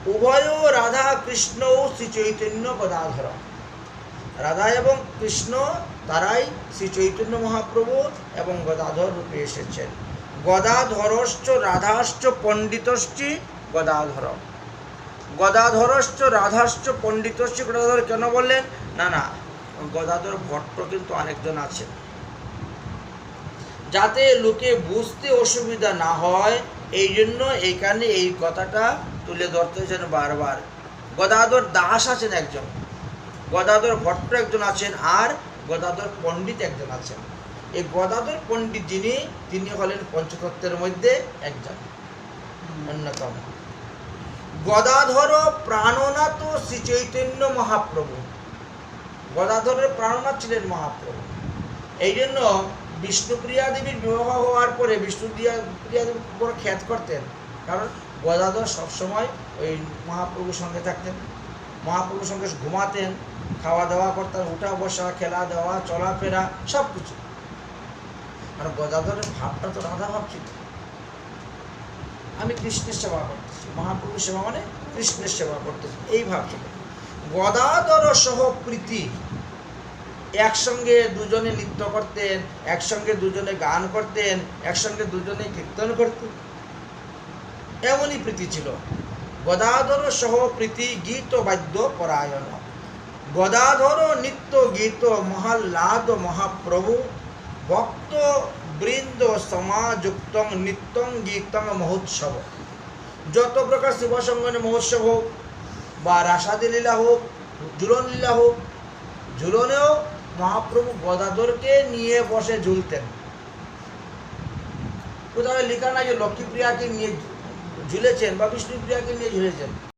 উভয় রাধা কৃষ্ণ শ্রী চৈতন্য গদাধর। রাধা এবং কৃষ্ণ তারাই শ্রী চৈতন্য মহাপ্রভু এবং গদাধর রূপে এসেছেন। গদাধরশ্চ রাধাশ্চ পণ্ডিতশ্চ গদাধর। গদাধরশ্চ রাধাশ্চ পণ্ডিতশ্চ গদাধর কেন বললেন? না না, গদাধর ভট্ট কিন্তু আরেকজন আছেন। যাতে লোকে বুঝতে অসুবিধা না হয় এই জন্য এইখানে এই কথাটা তুলে ধরতেছেন বারবার। গদাধর দাস আছেন একজন, গদাধর ভট্ট একজন আছেন, আর গদাধর পণ্ডিত একজন আছেন। এই গদাধর পণ্ডিত যিনি, তিনি হলেন পঞ্চতত্ত্বের মধ্যে একজন অন্যতম। গদাধর প্রাণনাথ শ্রী চৈতন্য মহাপ্রভু। গদাধরের প্রাণনাথ ছিলেন মহাপ্রভু। এই জন্য বিষ্ণুপ্রিয়া দেবীর বিবাহ হওয়ার পরে বিষ্ণুপ্রিয়া দেবী বড় খ্যাত করতেন, কারণ গদাধর সবসময় ওই মহাপ্রভুর সঙ্গে থাকতেন, মহাপ্রভুর সঙ্গে ঘুমাতেন, খাওয়া দাওয়া করতেন, উঠা বসা, খেলা দেওয়া, চলাফেরা সব কিছু। আর গদাধরের ভাবটা তো রাধা ভাব ছিল। আমি কৃষ্ণের সেবা করতেছি, মহাপ্রভুর সেবা মানে কৃষ্ণের সেবা করতেছি, এই ভাব ছিল। গদাধর সহ প্রীতি, একসঙ্গে দুজনে নৃত্য করতেন, একসঙ্গে দুজনে গান করতেন, একসঙ্গে দুজনে কীর্তন করতেন, এমনই প্রীতি ছিল। গদাধর সহ প্রীতি গীত বাদ্য পরায়ণ। গদাধর নিত্য গীত মহাল্লাদ মহাপ্রভু ভক্ত বৃন্দ সমাযুক্তং নিত্যং গীতং মহোৎসব। যত প্রকার শিবসঙ্গনে মহোৎসব হোক বা রাসাদি লীলা হোক, ঝুলন লীলা হোক, ঝুলনেও মহাপ্রভু গদাধরকে নিয়ে বসে ঝুলতেন। কোথাও লেখা নাই যে লক্ষ্মীপ্রিয়াকে নিয়ে ঝুলেছেন বা বিষ্ণুপ্রিয়াকে নিয়ে ঝুলেছেন।